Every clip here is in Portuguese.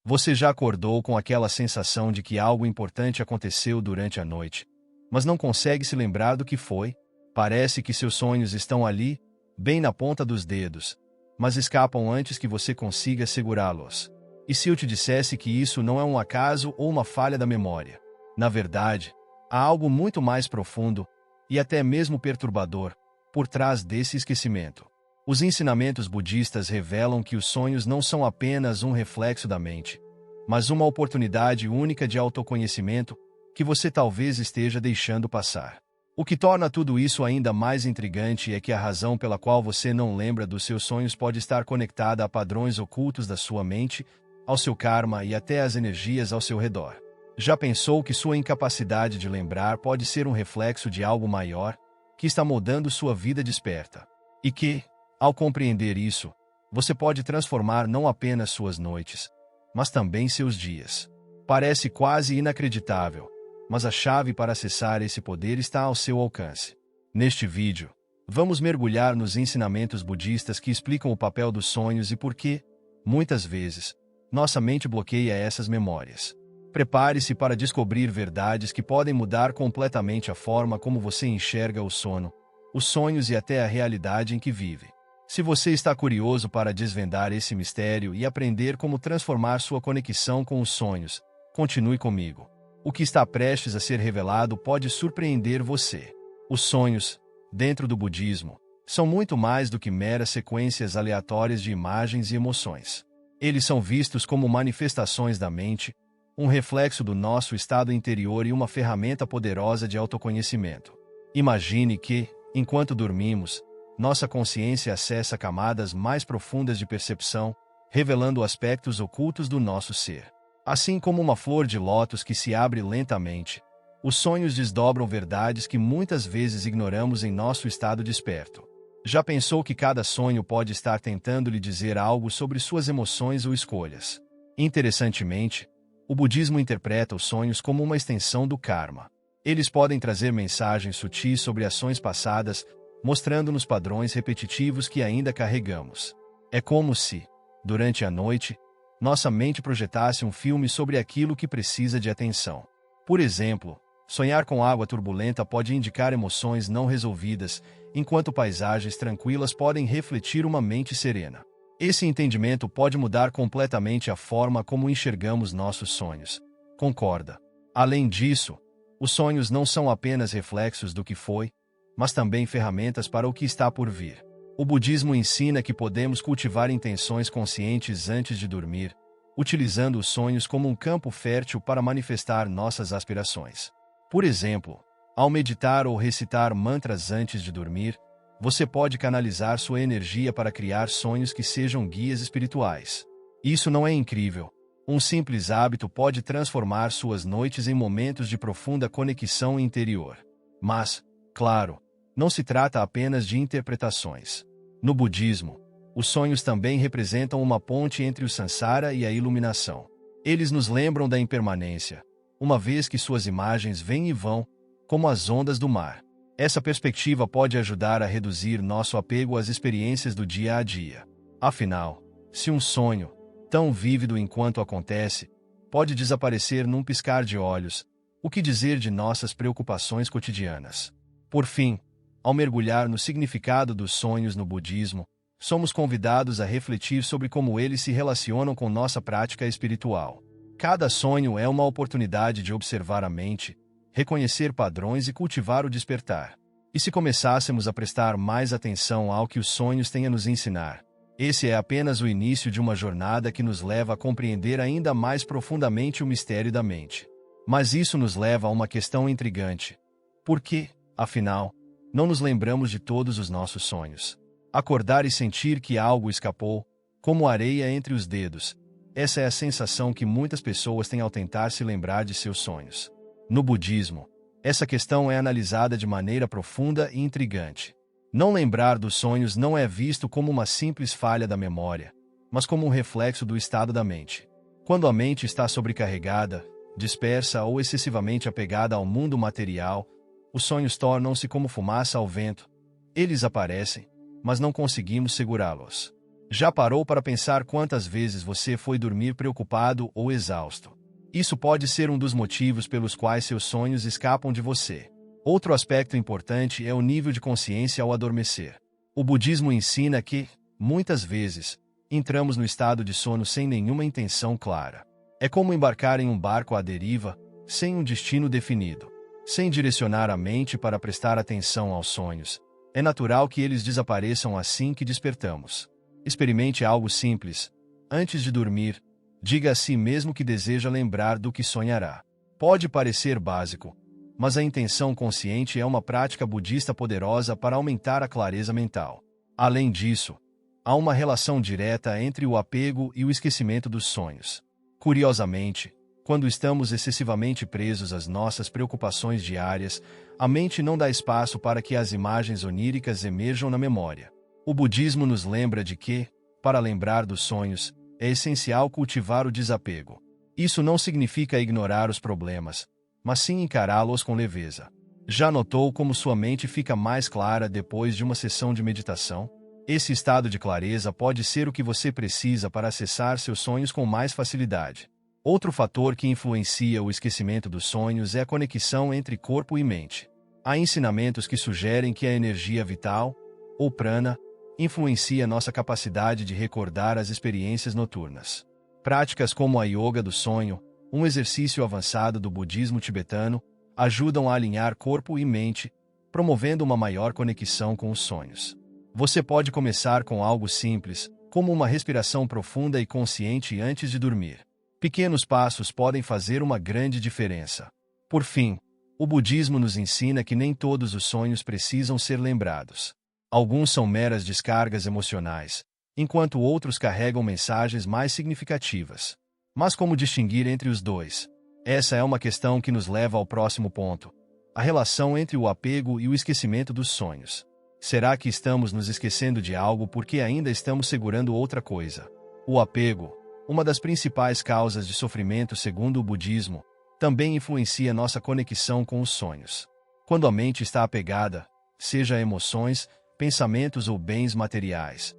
Você já acordou com aquela sensação de que algo importante aconteceu durante a noite, mas não consegue se lembrar do que foi? Parece que seus sonhos estão ali, bem na ponta dos dedos, mas escapam antes que você consiga segurá-los. E se eu te dissesse que isso não é um acaso ou uma falha da memória? Na verdade, há algo muito mais profundo, e até mesmo perturbador, por trás desse esquecimento. Os ensinamentos budistas revelam que os sonhos não são apenas um reflexo da mente, mas uma oportunidade única de autoconhecimento que você talvez esteja deixando passar. O que torna tudo isso ainda mais intrigante é que a razão pela qual você não lembra dos seus sonhos pode estar conectada a padrões ocultos da sua mente, ao seu karma e até às energias ao seu redor. Já pensou que sua incapacidade de lembrar pode ser um reflexo de algo maior, que está moldando sua vida desperta? E que, ao compreender isso, você pode transformar não apenas suas noites, mas também seus dias. Parece quase inacreditável, mas a chave para acessar esse poder está ao seu alcance. Neste vídeo, vamos mergulhar nos ensinamentos budistas que explicam o papel dos sonhos e por que, muitas vezes, nossa mente bloqueia essas memórias. Prepare-se para descobrir verdades que podem mudar completamente a forma como você enxerga o sono, os sonhos e até a realidade em que vive. Se você está curioso para desvendar esse mistério e aprender como transformar sua conexão com os sonhos, continue comigo. O que está prestes a ser revelado pode surpreender você. Os sonhos, dentro do budismo, são muito mais do que meras sequências aleatórias de imagens e emoções. Eles são vistos como manifestações da mente, um reflexo do nosso estado interior e uma ferramenta poderosa de autoconhecimento. Imagine que, enquanto dormimos, nossa consciência acessa camadas mais profundas de percepção, revelando aspectos ocultos do nosso ser. Assim como uma flor de lótus que se abre lentamente, os sonhos desdobram verdades que muitas vezes ignoramos em nosso estado desperto. Já pensou que cada sonho pode estar tentando lhe dizer algo sobre suas emoções ou escolhas? Interessantemente, o budismo interpreta os sonhos como uma extensão do karma. Eles podem trazer mensagens sutis sobre ações passadas, mostrando-nos padrões repetitivos que ainda carregamos. É como se, durante a noite, nossa mente projetasse um filme sobre aquilo que precisa de atenção. Por exemplo, sonhar com água turbulenta pode indicar emoções não resolvidas, enquanto paisagens tranquilas podem refletir uma mente serena. Esse entendimento pode mudar completamente a forma como enxergamos nossos sonhos. Concorda? Além disso, os sonhos não são apenas reflexos do que foi, mas também ferramentas para o que está por vir. O budismo ensina que podemos cultivar intenções conscientes antes de dormir, utilizando os sonhos como um campo fértil para manifestar nossas aspirações. Por exemplo, ao meditar ou recitar mantras antes de dormir, você pode canalizar sua energia para criar sonhos que sejam guias espirituais. Isso não é incrível? Um simples hábito pode transformar suas noites em momentos de profunda conexão interior. Mas, claro, não se trata apenas de interpretações. No budismo, os sonhos também representam uma ponte entre o samsara e a iluminação. Eles nos lembram da impermanência, uma vez que suas imagens vêm e vão, como as ondas do mar. Essa perspectiva pode ajudar a reduzir nosso apego às experiências do dia a dia. Afinal, se um sonho, tão vívido enquanto acontece, pode desaparecer num piscar de olhos, o que dizer de nossas preocupações cotidianas? Por fim, ao mergulhar no significado dos sonhos no budismo, somos convidados a refletir sobre como eles se relacionam com nossa prática espiritual. Cada sonho é uma oportunidade de observar a mente, reconhecer padrões e cultivar o despertar. E se começássemos a prestar mais atenção ao que os sonhos têm a nos ensinar, esse é apenas o início de uma jornada que nos leva a compreender ainda mais profundamente o mistério da mente. Mas isso nos leva a uma questão intrigante. Por que, afinal, não nos lembramos de todos os nossos sonhos? Acordar e sentir que algo escapou, como areia entre os dedos. Essa é a sensação que muitas pessoas têm ao tentar se lembrar de seus sonhos. No budismo, essa questão é analisada de maneira profunda e intrigante. Não lembrar dos sonhos não é visto como uma simples falha da memória, mas como um reflexo do estado da mente. Quando a mente está sobrecarregada, dispersa ou excessivamente apegada ao mundo material, os sonhos tornam-se como fumaça ao vento. Eles aparecem, mas não conseguimos segurá-los. Já parou para pensar quantas vezes você foi dormir preocupado ou exausto? Isso pode ser um dos motivos pelos quais seus sonhos escapam de você. Outro aspecto importante é o nível de consciência ao adormecer. O budismo ensina que, muitas vezes, entramos no estado de sono sem nenhuma intenção clara. É como embarcar em um barco à deriva, sem um destino definido. Sem direcionar a mente para prestar atenção aos sonhos, é natural que eles desapareçam assim que despertamos. Experimente algo simples. Antes de dormir, diga a si mesmo que deseja lembrar do que sonhará. Pode parecer básico, mas a intenção consciente é uma prática budista poderosa para aumentar a clareza mental. Além disso, há uma relação direta entre o apego e o esquecimento dos sonhos. Curiosamente, quando estamos excessivamente presos às nossas preocupações diárias, a mente não dá espaço para que as imagens oníricas emerjam na memória. O budismo nos lembra de que, para lembrar dos sonhos, é essencial cultivar o desapego. Isso não significa ignorar os problemas, mas sim encará-los com leveza. Já notou como sua mente fica mais clara depois de uma sessão de meditação? Esse estado de clareza pode ser o que você precisa para acessar seus sonhos com mais facilidade. Outro fator que influencia o esquecimento dos sonhos é a conexão entre corpo e mente. Há ensinamentos que sugerem que a energia vital, ou prana, influencia nossa capacidade de recordar as experiências noturnas. Práticas como a yoga do sonho, um exercício avançado do budismo tibetano, ajudam a alinhar corpo e mente, promovendo uma maior conexão com os sonhos. Você pode começar com algo simples, como uma respiração profunda e consciente antes de dormir. Pequenos passos podem fazer uma grande diferença. Por fim, o budismo nos ensina que nem todos os sonhos precisam ser lembrados. Alguns são meras descargas emocionais, enquanto outros carregam mensagens mais significativas. Mas como distinguir entre os dois? Essa é uma questão que nos leva ao próximo ponto: a relação entre o apego e o esquecimento dos sonhos. Será que estamos nos esquecendo de algo porque ainda estamos segurando outra coisa? O apego, uma das principais causas de sofrimento segundo o budismo, também influencia nossa conexão com os sonhos. Quando a mente está apegada, seja a emoções, pensamentos ou bens materiais,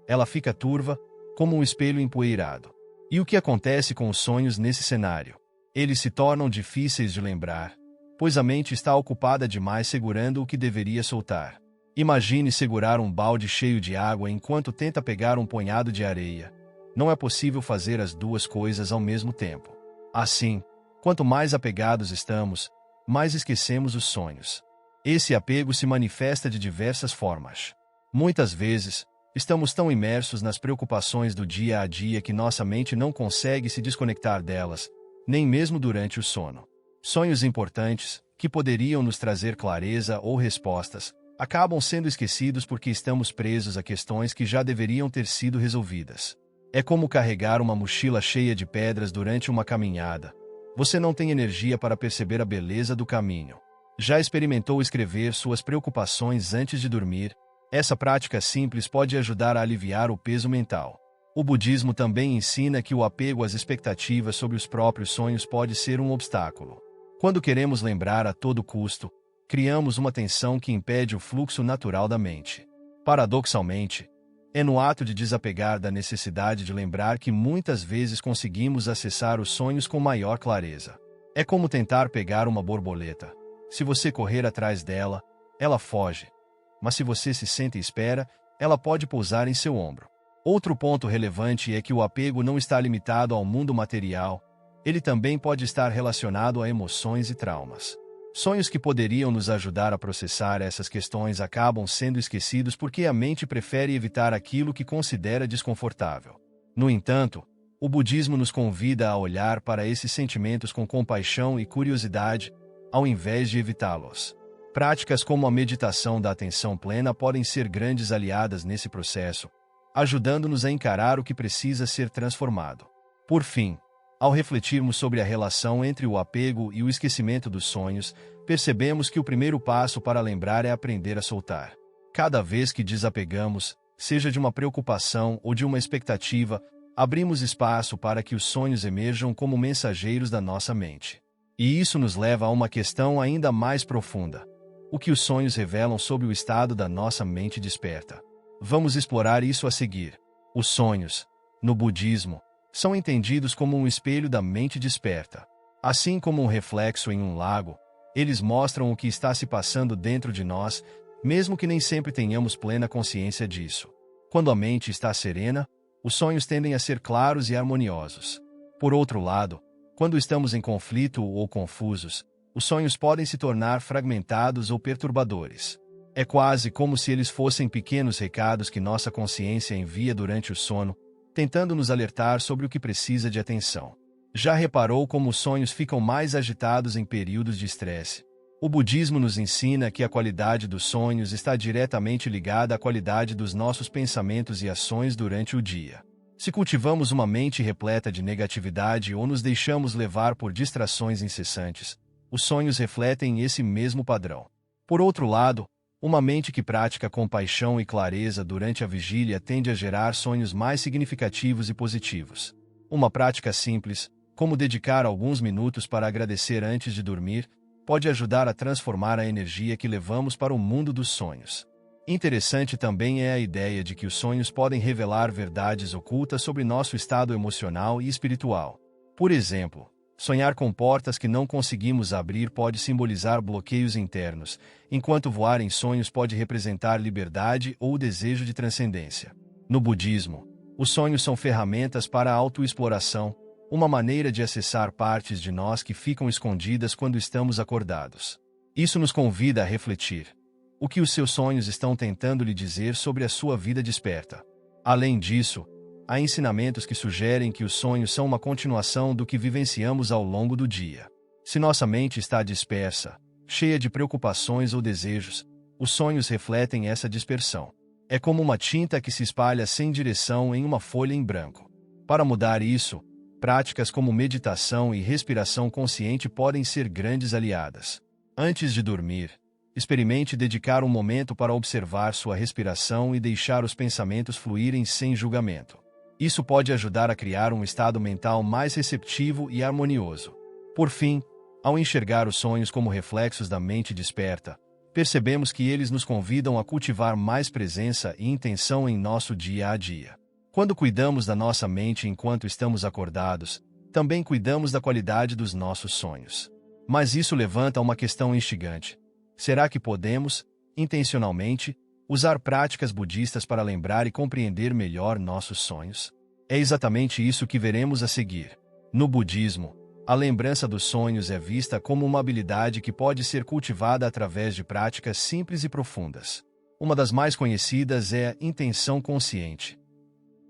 ela fica turva, como um espelho empoeirado. E o que acontece com os sonhos nesse cenário? Eles se tornam difíceis de lembrar, pois a mente está ocupada demais segurando o que deveria soltar. Imagine segurar um balde cheio de água enquanto tenta pegar um punhado de areia. Não é possível fazer as duas coisas ao mesmo tempo. Assim, quanto mais apegados estamos, mais esquecemos os sonhos. Esse apego se manifesta de diversas formas. Muitas vezes, estamos tão imersos nas preocupações do dia a dia que nossa mente não consegue se desconectar delas, nem mesmo durante o sono. Sonhos importantes, que poderiam nos trazer clareza ou respostas, acabam sendo esquecidos porque estamos presos a questões que já deveriam ter sido resolvidas. É como carregar uma mochila cheia de pedras durante uma caminhada. Você não tem energia para perceber a beleza do caminho. Já experimentou escrever suas preocupações antes de dormir? Essa prática simples pode ajudar a aliviar o peso mental. O budismo também ensina que o apego às expectativas sobre os próprios sonhos pode ser um obstáculo. Quando queremos lembrar a todo custo, criamos uma tensão que impede o fluxo natural da mente. Paradoxalmente, é no ato de desapegar da necessidade de lembrar que muitas vezes conseguimos acessar os sonhos com maior clareza. É como tentar pegar uma borboleta. Se você correr atrás dela, ela foge. Mas se você se senta e espera, ela pode pousar em seu ombro. Outro ponto relevante é que o apego não está limitado ao mundo material, ele também pode estar relacionado a emoções e traumas. Sonhos que poderiam nos ajudar a processar essas questões acabam sendo esquecidos porque a mente prefere evitar aquilo que considera desconfortável. No entanto, o budismo nos convida a olhar para esses sentimentos com compaixão e curiosidade, ao invés de evitá-los. Práticas como a meditação da atenção plena podem ser grandes aliadas nesse processo, ajudando-nos a encarar o que precisa ser transformado. Por fim, ao refletirmos sobre a relação entre o apego e o esquecimento dos sonhos, percebemos que o primeiro passo para lembrar é aprender a soltar. Cada vez que desapegamos, seja de uma preocupação ou de uma expectativa, abrimos espaço para que os sonhos emerjam como mensageiros da nossa mente. E isso nos leva a uma questão ainda mais profunda: o que os sonhos revelam sobre o estado da nossa mente desperta? Vamos explorar isso a seguir. Os sonhos, no budismo, são entendidos como um espelho da mente desperta. Assim como um reflexo em um lago, eles mostram o que está se passando dentro de nós, mesmo que nem sempre tenhamos plena consciência disso. Quando a mente está serena, os sonhos tendem a ser claros e harmoniosos. Por outro lado, quando estamos em conflito ou confusos, os sonhos podem se tornar fragmentados ou perturbadores. É quase como se eles fossem pequenos recados que nossa consciência envia durante o sono, tentando nos alertar sobre o que precisa de atenção. Já reparou como os sonhos ficam mais agitados em períodos de estresse? O budismo nos ensina que a qualidade dos sonhos está diretamente ligada à qualidade dos nossos pensamentos e ações durante o dia. Se cultivamos uma mente repleta de negatividade ou nos deixamos levar por distrações incessantes, os sonhos refletem esse mesmo padrão. Por outro lado, uma mente que pratica compaixão e clareza durante a vigília tende a gerar sonhos mais significativos e positivos. Uma prática simples, como dedicar alguns minutos para agradecer antes de dormir, pode ajudar a transformar a energia que levamos para o mundo dos sonhos. Interessante também é a ideia de que os sonhos podem revelar verdades ocultas sobre nosso estado emocional e espiritual. Por exemplo, sonhar com portas que não conseguimos abrir pode simbolizar bloqueios internos, enquanto voar em sonhos pode representar liberdade ou o desejo de transcendência. No budismo, os sonhos são ferramentas para a autoexploração, uma maneira de acessar partes de nós que ficam escondidas quando estamos acordados. Isso nos convida a refletir. O que os seus sonhos estão tentando lhe dizer sobre a sua vida desperta? Além disso, há ensinamentos que sugerem que os sonhos são uma continuação do que vivenciamos ao longo do dia. Se nossa mente está dispersa, cheia de preocupações ou desejos, os sonhos refletem essa dispersão. É como uma tinta que se espalha sem direção em uma folha em branco. Para mudar isso, práticas como meditação e respiração consciente podem ser grandes aliadas. Antes de dormir, experimente dedicar um momento para observar sua respiração e deixar os pensamentos fluírem sem julgamento. Isso pode ajudar a criar um estado mental mais receptivo e harmonioso. Por fim, ao enxergar os sonhos como reflexos da mente desperta, percebemos que eles nos convidam a cultivar mais presença e intenção em nosso dia a dia. Quando cuidamos da nossa mente enquanto estamos acordados, também cuidamos da qualidade dos nossos sonhos. Mas isso levanta uma questão instigante. Será que podemos, intencionalmente, usar práticas budistas para lembrar e compreender melhor nossos sonhos? É exatamente isso que veremos a seguir. No budismo, a lembrança dos sonhos é vista como uma habilidade que pode ser cultivada através de práticas simples e profundas. Uma das mais conhecidas é a intenção consciente.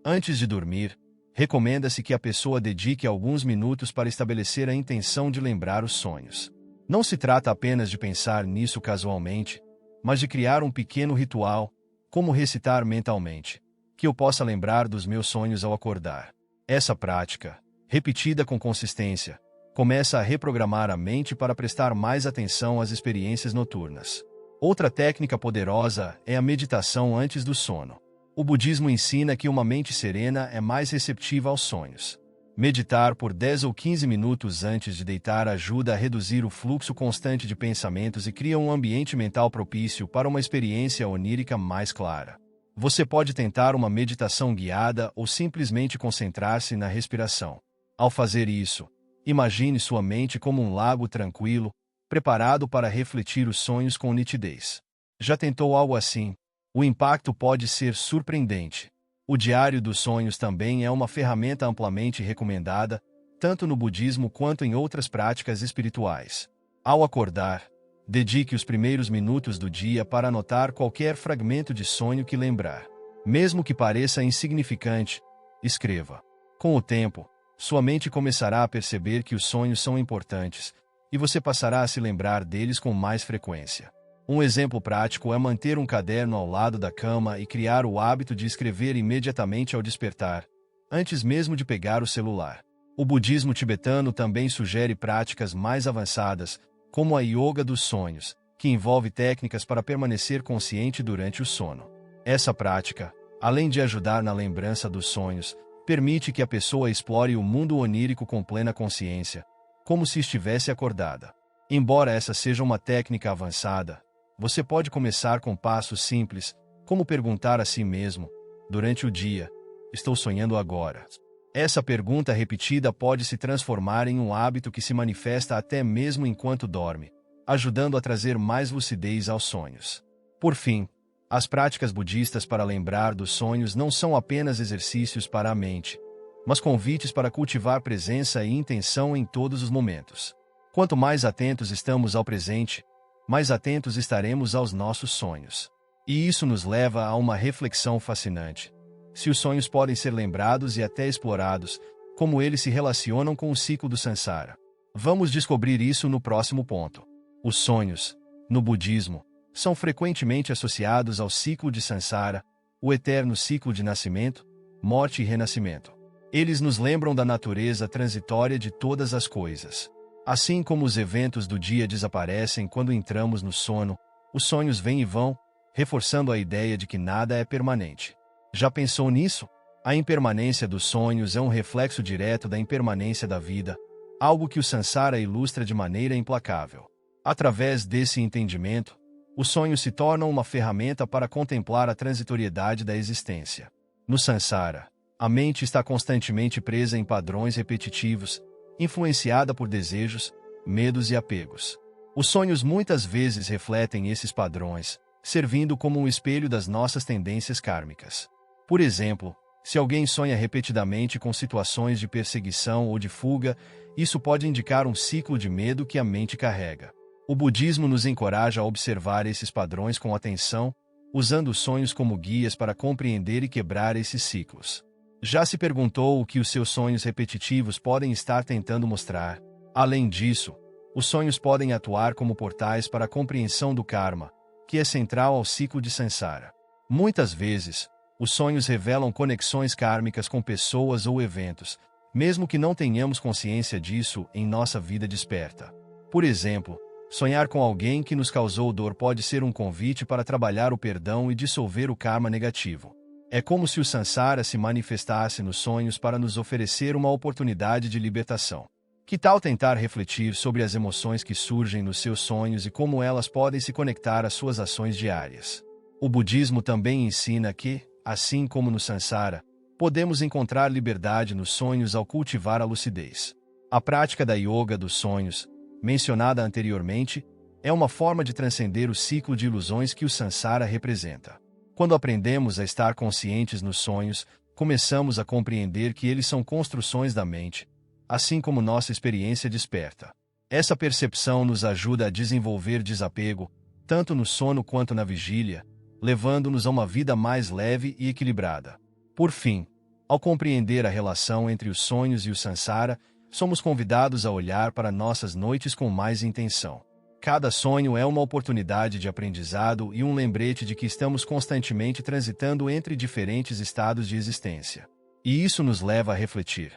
Antes de dormir, recomenda-se que a pessoa dedique alguns minutos para estabelecer a intenção de lembrar os sonhos. Não se trata apenas de pensar nisso casualmente, mas de criar um pequeno ritual, como recitar mentalmente, que eu possa lembrar dos meus sonhos ao acordar. Essa prática, repetida com consistência, começa a reprogramar a mente para prestar mais atenção às experiências noturnas. Outra técnica poderosa é a meditação antes do sono. O budismo ensina que uma mente serena é mais receptiva aos sonhos. Meditar por 10 ou 15 minutos antes de deitar ajuda a reduzir o fluxo constante de pensamentos e cria um ambiente mental propício para uma experiência onírica mais clara. Você pode tentar uma meditação guiada ou simplesmente concentrar-se na respiração. Ao fazer isso, imagine sua mente como um lago tranquilo, preparado para refletir os sonhos com nitidez. Já tentou algo assim? O impacto pode ser surpreendente. O diário dos sonhos também é uma ferramenta amplamente recomendada, tanto no budismo quanto em outras práticas espirituais. Ao acordar, dedique os primeiros minutos do dia para anotar qualquer fragmento de sonho que lembrar. Mesmo que pareça insignificante, escreva. Com o tempo, sua mente começará a perceber que os sonhos são importantes, e você passará a se lembrar deles com mais frequência. Um exemplo prático é manter um caderno ao lado da cama e criar o hábito de escrever imediatamente ao despertar, antes mesmo de pegar o celular. O budismo tibetano também sugere práticas mais avançadas, como a yoga dos sonhos, que envolve técnicas para permanecer consciente durante o sono. Essa prática, além de ajudar na lembrança dos sonhos, permite que a pessoa explore o mundo onírico com plena consciência, como se estivesse acordada. Embora essa seja uma técnica avançada, você pode começar com passos simples, como perguntar a si mesmo, durante o dia, estou sonhando agora? Essa pergunta repetida pode se transformar em um hábito que se manifesta até mesmo enquanto dorme, ajudando a trazer mais lucidez aos sonhos. Por fim, as práticas budistas para lembrar dos sonhos não são apenas exercícios para a mente, mas convites para cultivar presença e intenção em todos os momentos. Quanto mais atentos estamos ao presente, mais atentos estaremos aos nossos sonhos. E isso nos leva a uma reflexão fascinante. Se os sonhos podem ser lembrados e até explorados, como eles se relacionam com o ciclo do Sansara? Vamos descobrir isso no próximo ponto. Os sonhos, no budismo, são frequentemente associados ao ciclo de Sansara, o eterno ciclo de nascimento, morte e renascimento. Eles nos lembram da natureza transitória de todas as coisas. Assim como os eventos do dia desaparecem quando entramos no sono, os sonhos vêm e vão, reforçando a ideia de que nada é permanente. Já pensou nisso? A impermanência dos sonhos é um reflexo direto da impermanência da vida, algo que o Sansara ilustra de maneira implacável. Através desse entendimento, os sonhos se tornam uma ferramenta para contemplar a transitoriedade da existência. No Sansara, a mente está constantemente presa em padrões repetitivos, influenciada por desejos, medos e apegos. Os sonhos muitas vezes refletem esses padrões, servindo como um espelho das nossas tendências kármicas. Por exemplo, se alguém sonha repetidamente com situações de perseguição ou de fuga, isso pode indicar um ciclo de medo que a mente carrega. O budismo nos encoraja a observar esses padrões com atenção, usando os sonhos como guias para compreender e quebrar esses ciclos. Já se perguntou o que os seus sonhos repetitivos podem estar tentando mostrar? Além disso, os sonhos podem atuar como portais para a compreensão do karma, que é central ao ciclo de Sansara. Muitas vezes, os sonhos revelam conexões kármicas com pessoas ou eventos, mesmo que não tenhamos consciência disso em nossa vida desperta. Por exemplo, sonhar com alguém que nos causou dor pode ser um convite para trabalhar o perdão e dissolver o karma negativo. É como se o Sansara se manifestasse nos sonhos para nos oferecer uma oportunidade de libertação. Que tal tentar refletir sobre as emoções que surgem nos seus sonhos e como elas podem se conectar às suas ações diárias? O budismo também ensina que, assim como no Sansara, podemos encontrar liberdade nos sonhos ao cultivar a lucidez. A prática da yoga dos sonhos, mencionada anteriormente, é uma forma de transcender o ciclo de ilusões que o Sansara representa. Quando aprendemos a estar conscientes nos sonhos, começamos a compreender que eles são construções da mente, assim como nossa experiência desperta. Essa percepção nos ajuda a desenvolver desapego, tanto no sono quanto na vigília, levando-nos a uma vida mais leve e equilibrada. Por fim, ao compreender a relação entre os sonhos e o Sansara, somos convidados a olhar para nossas noites com mais intenção. Cada sonho é uma oportunidade de aprendizado e um lembrete de que estamos constantemente transitando entre diferentes estados de existência. E isso nos leva a refletir.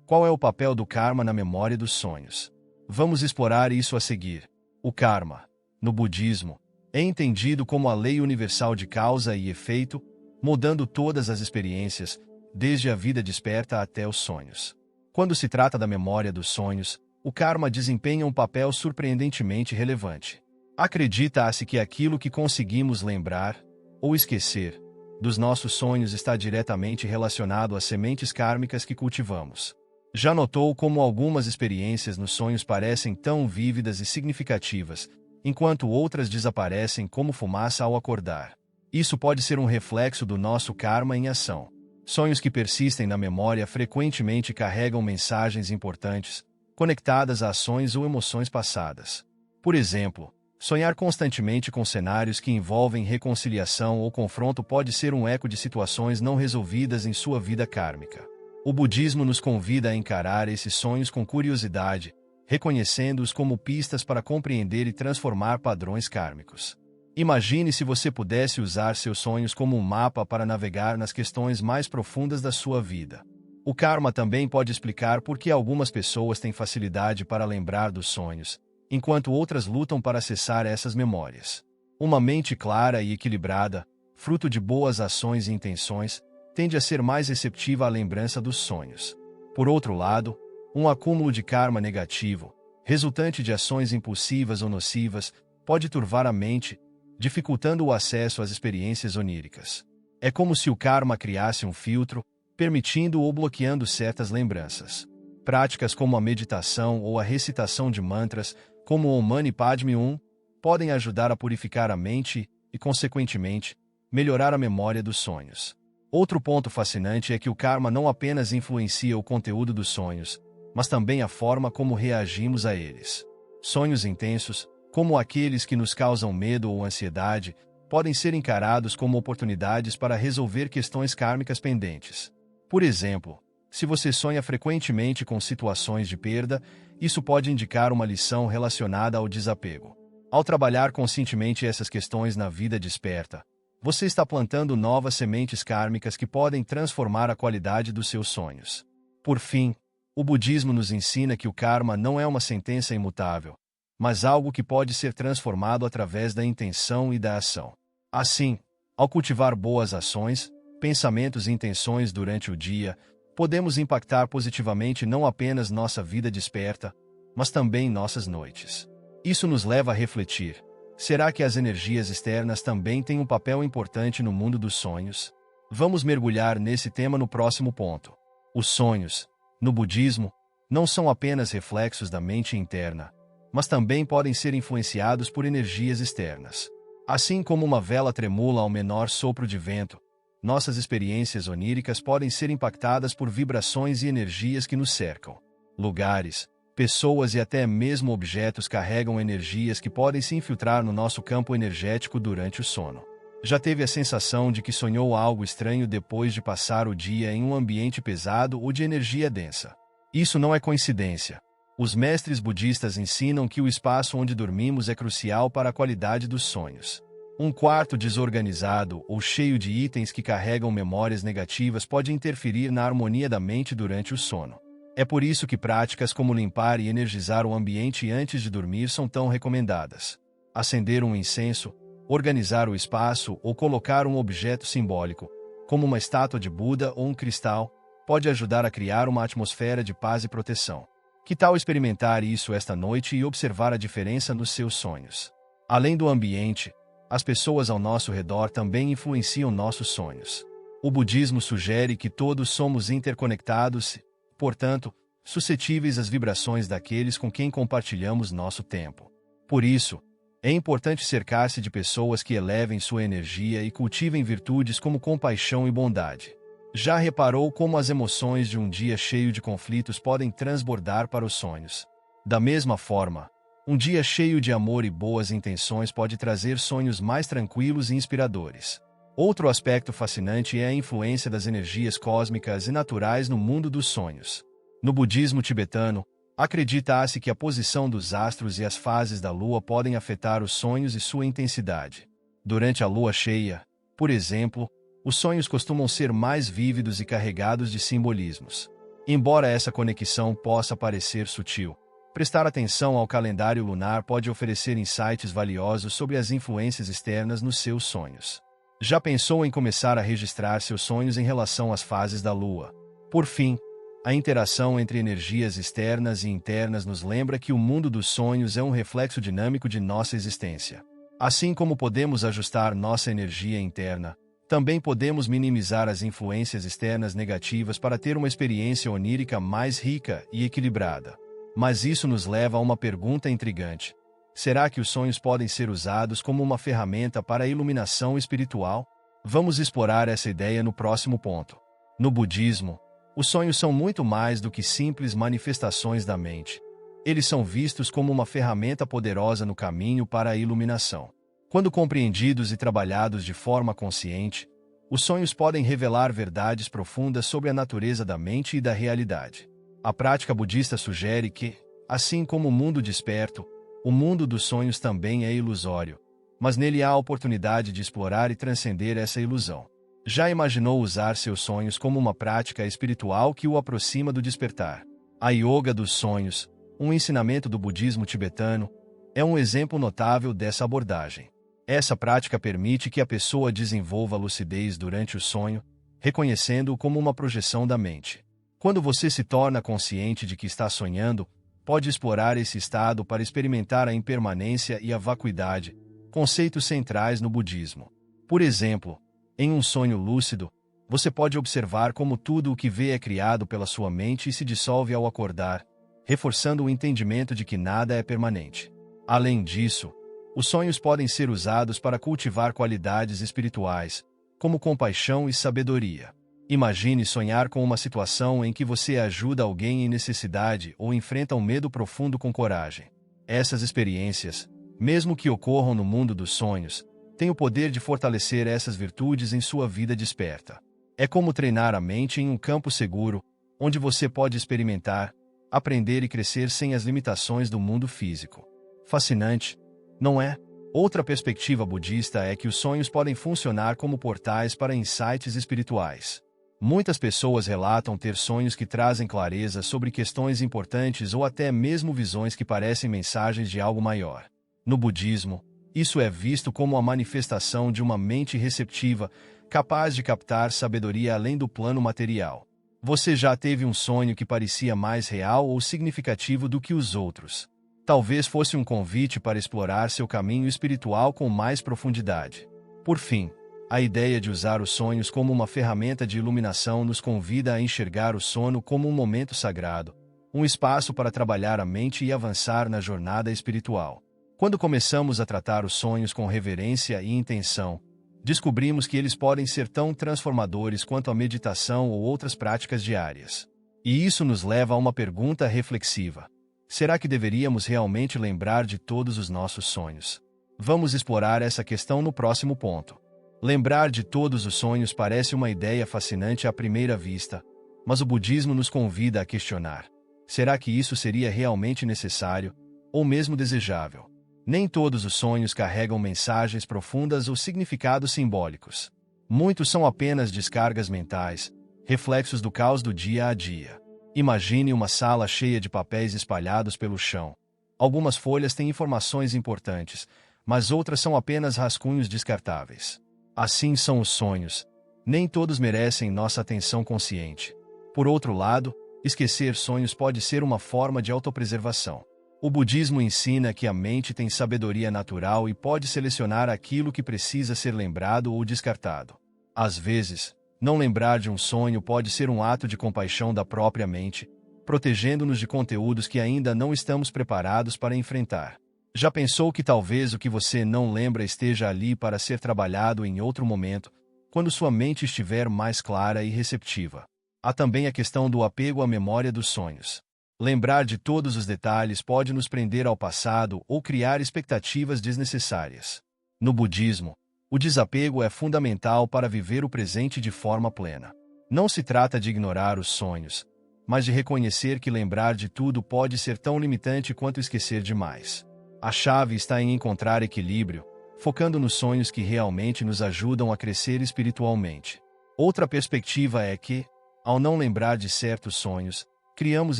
Qual é o papel do karma na memória dos sonhos? Vamos explorar isso a seguir. O karma, no budismo, é entendido como a lei universal de causa e efeito, moldando todas as experiências, desde a vida desperta até os sonhos. Quando se trata da memória dos sonhos, o karma desempenha um papel surpreendentemente relevante. Acredita-se que aquilo que conseguimos lembrar, ou esquecer, dos nossos sonhos está diretamente relacionado às sementes kármicas que cultivamos. Já notou como algumas experiências nos sonhos parecem tão vívidas e significativas, enquanto outras desaparecem como fumaça ao acordar? Isso pode ser um reflexo do nosso karma em ação. Sonhos que persistem na memória frequentemente carregam mensagens importantes, conectadas a ações ou emoções passadas. Por exemplo, sonhar constantemente com cenários que envolvem reconciliação ou confronto pode ser um eco de situações não resolvidas em sua vida kármica. O budismo nos convida a encarar esses sonhos com curiosidade, reconhecendo-os como pistas para compreender e transformar padrões kármicos. Imagine se você pudesse usar seus sonhos como um mapa para navegar nas questões mais profundas da sua vida. O karma também pode explicar por que algumas pessoas têm facilidade para lembrar dos sonhos, enquanto outras lutam para acessar essas memórias. Uma mente clara e equilibrada, fruto de boas ações e intenções, tende a ser mais receptiva à lembrança dos sonhos. Por outro lado, um acúmulo de karma negativo, resultante de ações impulsivas ou nocivas, pode turvar a mente, dificultando o acesso às experiências oníricas. É como se o karma criasse um filtro, permitindo ou bloqueando certas lembranças. Práticas como a meditação ou a recitação de mantras, como o Om Mani Padme Hum, podem ajudar a purificar a mente e, consequentemente, melhorar a memória dos sonhos. Outro ponto fascinante é que o karma não apenas influencia o conteúdo dos sonhos, mas também a forma como reagimos a eles. Sonhos intensos, como aqueles que nos causam medo ou ansiedade, podem ser encarados como oportunidades para resolver questões kármicas pendentes. Por exemplo, se você sonha frequentemente com situações de perda, isso pode indicar uma lição relacionada ao desapego. Ao trabalhar conscientemente essas questões na vida desperta, você está plantando novas sementes kármicas que podem transformar a qualidade dos seus sonhos. Por fim, o budismo nos ensina que o karma não é uma sentença imutável, mas algo que pode ser transformado através da intenção e da ação. Assim, ao cultivar boas ações, pensamentos e intenções durante o dia, podemos impactar positivamente não apenas nossa vida desperta, mas também nossas noites. Isso nos leva a refletir: será que as energias externas também têm um papel importante no mundo dos sonhos? Vamos mergulhar nesse tema no próximo ponto. Os sonhos, no budismo, não são apenas reflexos da mente interna, mas também podem ser influenciados por energias externas. Assim como uma vela tremula ao menor sopro de vento, nossas experiências oníricas podem ser impactadas por vibrações e energias que nos cercam. Lugares, pessoas e até mesmo objetos carregam energias que podem se infiltrar no nosso campo energético durante o sono. Já teve a sensação de que sonhou algo estranho depois de passar o dia em um ambiente pesado ou de energia densa? Isso não é coincidência. Os mestres budistas ensinam que o espaço onde dormimos é crucial para a qualidade dos sonhos. Um quarto desorganizado ou cheio de itens que carregam memórias negativas pode interferir na harmonia da mente durante o sono. É por isso que práticas como limpar e energizar o ambiente antes de dormir são tão recomendadas. Acender um incenso, organizar o espaço ou colocar um objeto simbólico, como uma estátua de Buda ou um cristal, pode ajudar a criar uma atmosfera de paz e proteção. Que tal experimentar isso esta noite e observar a diferença nos seus sonhos? Além do ambiente, as pessoas ao nosso redor também influenciam nossos sonhos. O budismo sugere que todos somos interconectados, portanto, suscetíveis às vibrações daqueles com quem compartilhamos nosso tempo. Por isso, é importante cercar-se de pessoas que elevem sua energia e cultivem virtudes como compaixão e bondade. Já reparou como as emoções de um dia cheio de conflitos podem transbordar para os sonhos? Da mesma forma, um dia cheio de amor e boas intenções pode trazer sonhos mais tranquilos e inspiradores. Outro aspecto fascinante é a influência das energias cósmicas e naturais no mundo dos sonhos. No budismo tibetano, acredita-se que a posição dos astros e as fases da lua podem afetar os sonhos e sua intensidade. Durante a lua cheia, por exemplo, os sonhos costumam ser mais vívidos e carregados de simbolismos. Embora essa conexão possa parecer sutil, prestar atenção ao calendário lunar pode oferecer insights valiosos sobre as influências externas nos seus sonhos. Já pensou em começar a registrar seus sonhos em relação às fases da lua? Por fim, a interação entre energias externas e internas nos lembra que o mundo dos sonhos é um reflexo dinâmico de nossa existência. Assim como podemos ajustar nossa energia interna, também podemos minimizar as influências externas negativas para ter uma experiência onírica mais rica e equilibrada. Mas isso nos leva a uma pergunta intrigante. Será que os sonhos podem ser usados como uma ferramenta para a iluminação espiritual? Vamos explorar essa ideia no próximo ponto. No budismo, os sonhos são muito mais do que simples manifestações da mente. Eles são vistos como uma ferramenta poderosa no caminho para a iluminação. Quando compreendidos e trabalhados de forma consciente, os sonhos podem revelar verdades profundas sobre a natureza da mente e da realidade. A prática budista sugere que, assim como o mundo desperto, o mundo dos sonhos também é ilusório, mas nele há a oportunidade de explorar e transcender essa ilusão. Já imaginou usar seus sonhos como uma prática espiritual que o aproxima do despertar? A Yoga dos Sonhos, um ensinamento do budismo tibetano, é um exemplo notável dessa abordagem. Essa prática permite que a pessoa desenvolva lucidez durante o sonho, reconhecendo-o como uma projeção da mente. Quando você se torna consciente de que está sonhando, pode explorar esse estado para experimentar a impermanência e a vacuidade, conceitos centrais no budismo. Por exemplo, em um sonho lúcido, Você pode observar como tudo o que vê é criado pela sua mente e se dissolve ao acordar, reforçando o entendimento de que nada é permanente. Além disso, os sonhos podem ser usados para cultivar qualidades espirituais, como compaixão e sabedoria. Imagine sonhar com uma situação em que você ajuda alguém em necessidade ou enfrenta um medo profundo com coragem. Essas experiências, mesmo que ocorram no mundo dos sonhos, têm o poder de fortalecer essas virtudes em sua vida desperta. É como treinar a mente em um campo seguro, onde você pode experimentar, aprender e crescer sem as limitações do mundo físico. Fascinante, não é? Outra perspectiva budista é que os sonhos podem funcionar como portais para insights espirituais. Muitas pessoas relatam ter sonhos que trazem clareza sobre questões importantes ou até mesmo visões que parecem mensagens de algo maior. No budismo, isso é visto como a manifestação de uma mente receptiva, capaz de captar sabedoria além do plano material. Você já teve um sonho que parecia mais real ou significativo do que os outros? Talvez fosse um convite para explorar seu caminho espiritual com mais profundidade. Por fim, a ideia de usar os sonhos como uma ferramenta de iluminação nos convida a enxergar o sono como um momento sagrado, um espaço para trabalhar a mente e avançar na jornada espiritual. Quando começamos a tratar os sonhos com reverência e intenção, descobrimos que eles podem ser tão transformadores quanto a meditação ou outras práticas diárias. E isso nos leva a uma pergunta reflexiva. Será que deveríamos realmente lembrar de todos os nossos sonhos? Vamos explorar essa questão no próximo ponto. Lembrar de todos os sonhos parece uma ideia fascinante à primeira vista, mas o budismo nos convida a questionar. Será que isso seria realmente necessário, ou mesmo desejável? Nem todos os sonhos carregam mensagens profundas ou significados simbólicos. Muitos são apenas descargas mentais, reflexos do caos do dia a dia. Imagine uma sala cheia de papéis espalhados pelo chão. Algumas folhas têm informações importantes, mas outras são apenas rascunhos descartáveis. Assim são os sonhos. Nem todos merecem nossa atenção consciente. Por outro lado, esquecer sonhos pode ser uma forma de autopreservação. O budismo ensina que a mente tem sabedoria natural e pode selecionar aquilo que precisa ser lembrado ou descartado. Às vezes, não lembrar de um sonho pode ser um ato de compaixão da própria mente, protegendo-nos de conteúdos que ainda não estamos preparados para enfrentar. Já pensou que talvez o que você não lembra esteja ali para ser trabalhado em outro momento, quando sua mente estiver mais clara e receptiva? Há também a questão do apego à memória dos sonhos. Lembrar de todos os detalhes pode nos prender ao passado ou criar expectativas desnecessárias. No budismo, o desapego é fundamental para viver o presente de forma plena. Não se trata de ignorar os sonhos, mas de reconhecer que lembrar de tudo pode ser tão limitante quanto esquecer demais. A chave está em encontrar equilíbrio, focando nos sonhos que realmente nos ajudam a crescer espiritualmente. Outra perspectiva é que, ao não lembrar de certos sonhos, criamos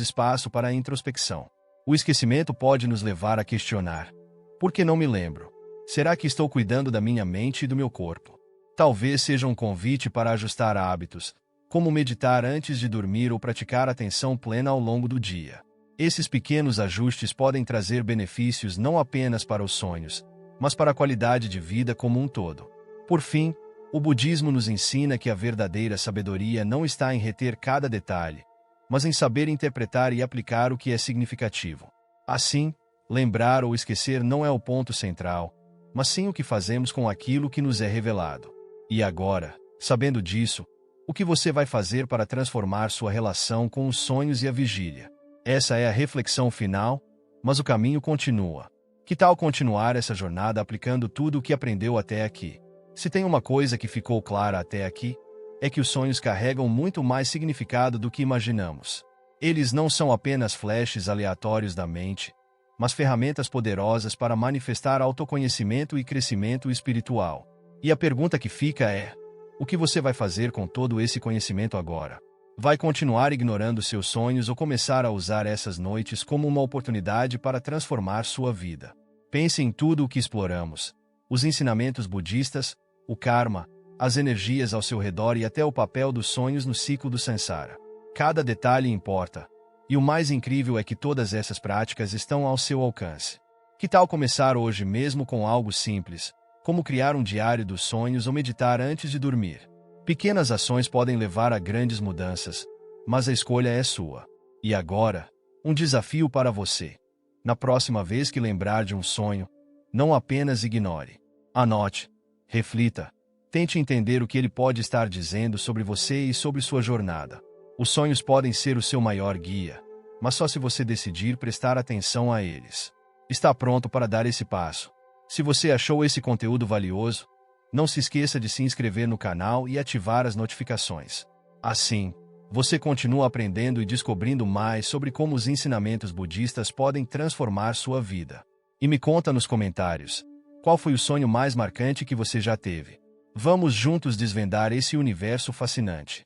espaço para a introspecção. O esquecimento pode nos levar a questionar: por que não me lembro? Será que estou cuidando da minha mente e do meu corpo? Talvez seja um convite para ajustar hábitos, como meditar antes de dormir ou praticar atenção plena ao longo do dia. Esses pequenos ajustes podem trazer benefícios não apenas para os sonhos, mas para a qualidade de vida como um todo. Por fim, o budismo nos ensina que a verdadeira sabedoria não está em reter cada detalhe, mas em saber interpretar e aplicar o que é significativo. Assim, lembrar ou esquecer não é o ponto central, mas sim o que fazemos com aquilo que nos é revelado. E agora, sabendo disso, o que você vai fazer para transformar sua relação com os sonhos e a vigília? Essa é a reflexão final, mas o caminho continua. Que tal continuar essa jornada aplicando tudo o que aprendeu até aqui? Se tem uma coisa que ficou clara até aqui, é que os sonhos carregam muito mais significado do que imaginamos. Eles não são apenas flashes aleatórios da mente, mas ferramentas poderosas para manifestar autoconhecimento e crescimento espiritual. E a pergunta que fica é: o que você vai fazer com todo esse conhecimento agora? Vai continuar ignorando seus sonhos ou começar a usar essas noites como uma oportunidade para transformar sua vida? Pense em tudo o que exploramos: os ensinamentos budistas, o karma, as energias ao seu redor e até o papel dos sonhos no ciclo do samsara. Cada detalhe importa. E o mais incrível é que todas essas práticas estão ao seu alcance. Que tal começar hoje mesmo com algo simples, como criar um diário dos sonhos ou meditar antes de dormir? Pequenas ações podem levar a grandes mudanças, mas a escolha é sua. E agora, um desafio para você. Na próxima vez que lembrar de um sonho, não apenas ignore. Anote, reflita, tente entender o que ele pode estar dizendo sobre você e sobre sua jornada. Os sonhos podem ser o seu maior guia, mas só se você decidir prestar atenção a eles. Está pronto para dar esse passo? Se você achou esse conteúdo valioso, não se esqueça de se inscrever no canal e ativar as notificações. Assim, você continua aprendendo e descobrindo mais sobre como os ensinamentos budistas podem transformar sua vida. E me conta nos comentários, qual foi o sonho mais marcante que você já teve? Vamos juntos desvendar esse universo fascinante.